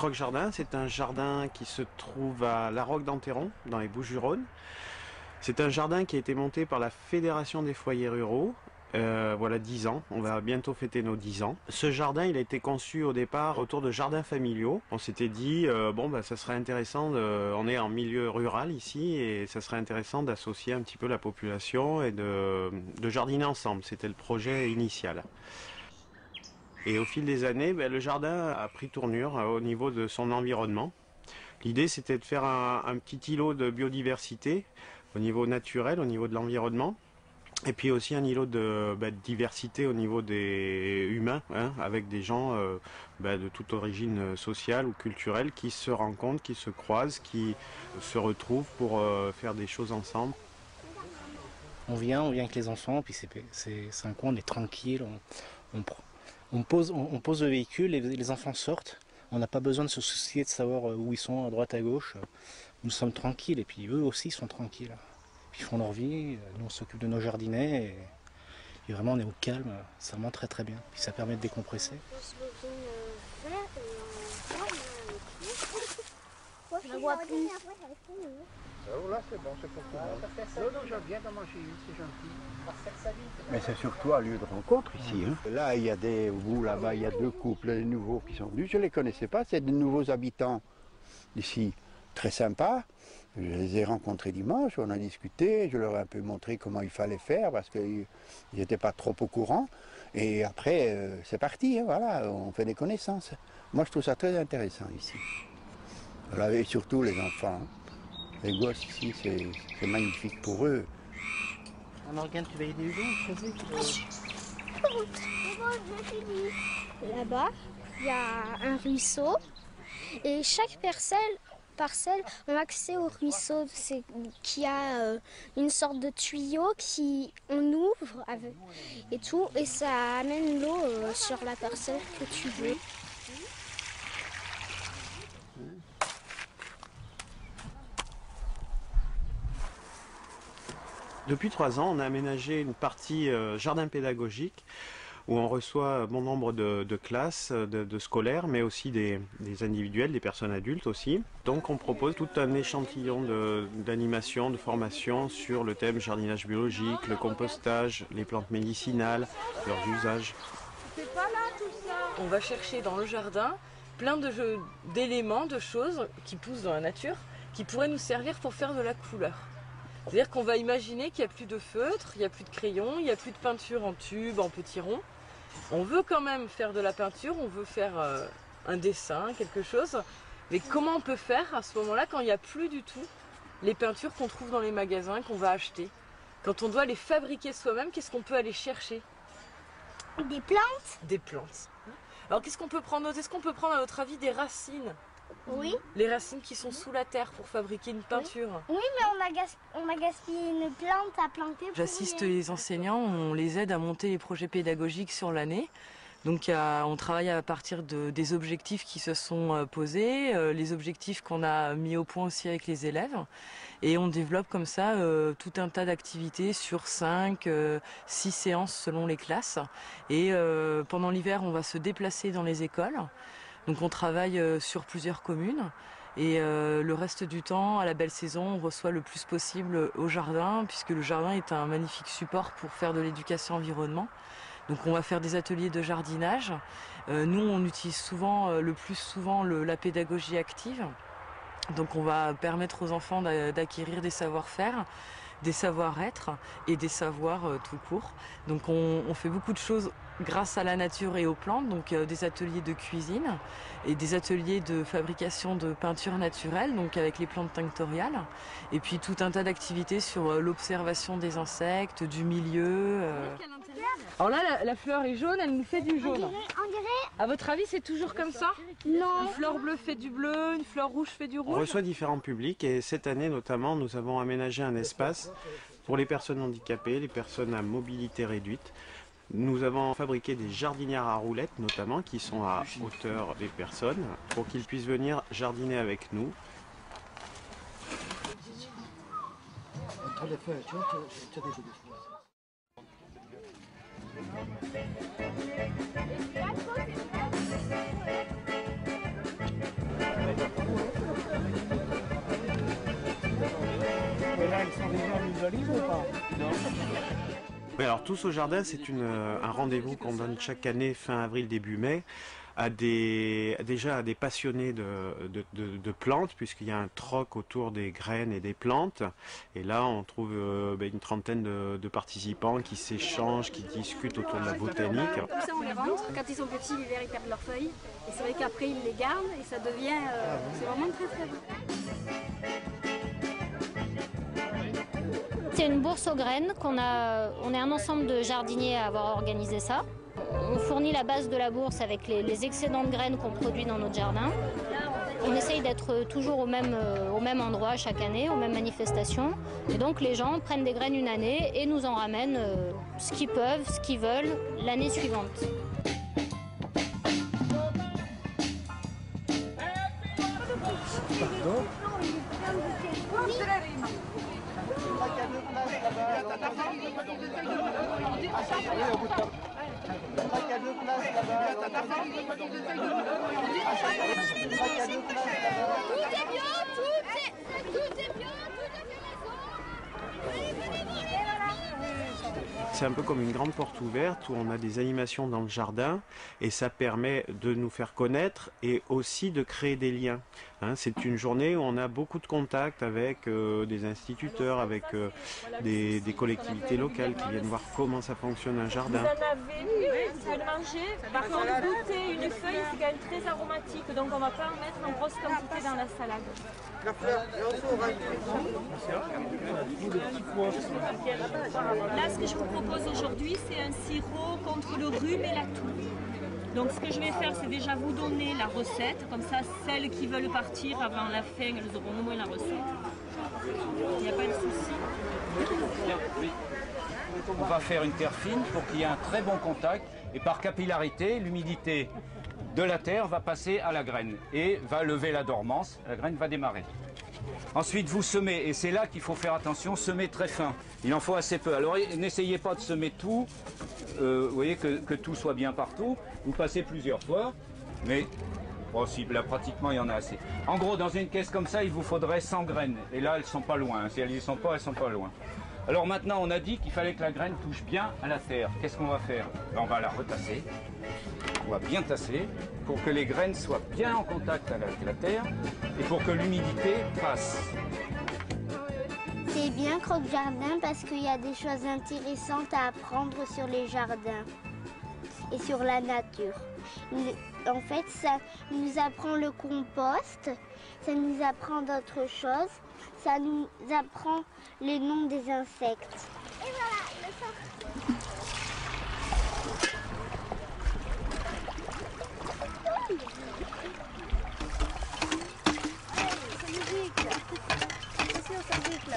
Croque Jardin, c'est un jardin qui se trouve à La Roque-d'Enterron, dans les Bouches-du-Rhône. C'est un jardin qui a été monté par la Fédération des foyers ruraux. Voilà 10 ans, on va bientôt fêter nos 10 ans. Ce jardin, il a été conçu au départ autour de jardins familiaux. On s'était dit, ça serait intéressant, on est en milieu rural ici, et ça serait intéressant d'associer un petit peu la population et de jardiner ensemble. C'était le projet initial. Et au fil des années, le jardin a pris tournure au niveau de son environnement. L'idée, c'était de faire un petit îlot de biodiversité au niveau naturel, au niveau de l'environnement. Et puis aussi un îlot de diversité au niveau des humains, hein, avec des gens de toute origine sociale ou culturelle qui se rencontrent, qui se croisent, qui se retrouvent pour faire des choses ensemble. On vient avec les enfants, puis c'est un coin, on est tranquille, on pose le véhicule, les enfants sortent. On n'a pas besoin de se soucier de savoir où ils sont, à droite, à gauche. Nous sommes tranquilles, et puis eux aussi sont tranquilles. Ils font leur vie, nous on s'occupe de nos jardinets et vraiment on est au calme, c'est vraiment très très bien. Puis ça permet de décompresser. Je ne vois plus. Là c'est bon, c'est pour tout le monde. Non, je viens d'en manger une, c'est gentil. Mais c'est surtout un lieu de rencontre ici. Hein. Là il y a là-bas il y a 2 couples, les nouveaux qui sont venus. Je ne les connaissais pas, c'est de nouveaux habitants ici, très sympas. Je les ai rencontrés dimanche, on a discuté, je leur ai un peu montré comment il fallait faire parce qu'ils n'étaient pas trop au courant. Et après, c'est parti, hein, voilà, on fait des connaissances. Moi, je trouve ça très intéressant ici. Voilà, et surtout les enfants. Les gosses ici, c'est magnifique pour eux. Morgane, tu vas aider Hugo, Là-bas, il y a un ruisseau et chaque parcelle ont accès au ruisseau, qui a une sorte de tuyau on ouvre et tout, et ça amène l'eau sur la parcelle que tu veux. Depuis 3 ans, on a aménagé une partie jardin pédagogique où on reçoit bon nombre de classes, de scolaires, mais aussi des individuels, des personnes adultes aussi. Donc on propose tout un échantillon d'animation, de formation sur le thème jardinage biologique, le compostage, les plantes médicinales, leurs usages. C'est pas là tout ça. On va chercher dans le jardin plein d'éléments, de choses qui poussent dans la nature, qui pourraient nous servir pour faire de la couleur. C'est-à-dire qu'on va imaginer qu'il n'y a plus de feutre, il n'y a plus de crayon, il n'y a plus de peinture en tube, en petits ronds. On veut quand même faire de la peinture, on veut faire un dessin, quelque chose. Mais comment on peut faire à ce moment-là quand il n'y a plus du tout les peintures qu'on trouve dans les magasins, qu'on va acheter? Quand on doit les fabriquer soi-même, qu'est-ce qu'on peut aller chercher? Des plantes? Des plantes. Alors qu'est-ce qu'on peut prendre? Est-ce qu'on peut prendre à votre avis des racines? Oui. Les racines qui sont sous la terre pour fabriquer une peinture. Oui, mais on a gaspillé une plante à planter. J'assiste les enseignants, on les aide à monter les projets pédagogiques sur l'année. Donc on travaille à partir des objectifs qui se sont posés, les objectifs qu'on a mis au point aussi avec les élèves. Et on développe comme ça tout un tas d'activités sur 5, 6 séances selon les classes. Et pendant l'hiver, on va se déplacer dans les écoles. Donc on travaille sur plusieurs communes et le reste du temps, à la belle saison, on reçoit le plus possible au jardin puisque le jardin est un magnifique support pour faire de l'éducation environnement. Donc on va faire des ateliers de jardinage. Nous, on utilise le plus souvent la pédagogie active. Donc on va permettre aux enfants d'acquérir des savoir-faire, des savoir-être et des savoirs tout court. Donc on fait beaucoup de choses grâce à la nature et aux plantes, donc des ateliers de cuisine et des ateliers de fabrication de peinture naturelle, donc avec les plantes tinctoriales, et puis tout un tas d'activités sur l'observation des insectes, du milieu. Alors là, la fleur est jaune, elle nous fait du jaune. On dirait... À votre avis, c'est toujours comme ça? Non. Une fleur bleue fait du bleu, une fleur rouge fait du rouge? On reçoit différents publics et cette année notamment, nous avons aménagé un espace pour les personnes handicapées, les personnes à mobilité réduite. Nous avons fabriqué des jardinières à roulettes notamment qui sont à hauteur des personnes pour qu'ils puissent venir jardiner avec nous. Entre les feuilles, tu vois, tu as des choses. Et là, ils sont déjà en mutualisme ou pas? Mais alors Tous au jardin, c'est un rendez-vous qu'on donne chaque année fin avril, début mai, déjà à des passionnés de plantes, puisqu'il y a un troc autour des graines et des plantes. Et là, on trouve une trentaine de participants qui s'échangent, qui discutent autour de la botanique. Comme ça, on les rentre. Quand ils sont petits, l'hiver, ils perdent leurs feuilles. Et c'est vrai qu'après, ils les gardent et ça devient... c'est vraiment très très bon. C'est une bourse aux graines on est un ensemble de jardiniers à avoir organisé ça. On fournit la base de la bourse avec les excédents de graines qu'on produit dans notre jardin. On essaye d'être toujours au même endroit chaque année, aux mêmes manifestations. Et donc les gens prennent des graines une année et nous en ramènent ce qu'ils peuvent, ce qu'ils veulent l'année suivante. Pardon? C'est un peu comme une grande porte ouverte où on a des animations dans le jardin et ça permet de nous faire connaître et aussi de créer des liens. C'est une journée où on a beaucoup de contacts avec des instituteurs, avec des collectivités locales qui viennent voir comment ça fonctionne un jardin. Vous en avez une, vous pouvez le manger. Par contre, goûter une feuille, c'est quand même très aromatique, donc on ne va pas en mettre en grosse quantité dans la salade. Là, ce que je vous propose aujourd'hui, c'est un sirop contre le rhume et la toux. Donc ce que je vais faire, c'est déjà vous donner la recette, comme ça celles qui veulent partir avant la fin, elles auront au moins la recette. Il n'y a pas de souci. On va faire une terre fine pour qu'il y ait un très bon contact et par capillarité, l'humidité de la terre va passer à la graine et va lever la dormance, la graine va démarrer. Ensuite, vous semez, et c'est là qu'il faut faire attention, semer très fin. Il en faut assez peu. Alors, n'essayez pas de semer tout, vous voyez que tout soit bien partout. Vous passez plusieurs fois, mais bon, si, là, pratiquement, il y en a assez. En gros, dans une caisse comme ça, il vous faudrait 100 graines. Et là, elles ne sont pas loin. Si elles n'y sont pas, elles ne sont pas loin. Alors maintenant, on a dit qu'il fallait que la graine touche bien à la terre. Qu'est-ce qu'on va faire? On va la retasser. On va bien tasser pour que les graines soient bien en contact avec la terre et pour que l'humidité passe. C'est bien Croque Jardin parce qu'il y a des choses intéressantes à apprendre sur les jardins et sur la nature. En fait, ça nous apprend le compost, ça nous apprend d'autres choses, ça nous apprend les noms des insectes. Et voilà, le sort. Allez, ça nous gicle. Attention, ça gicle.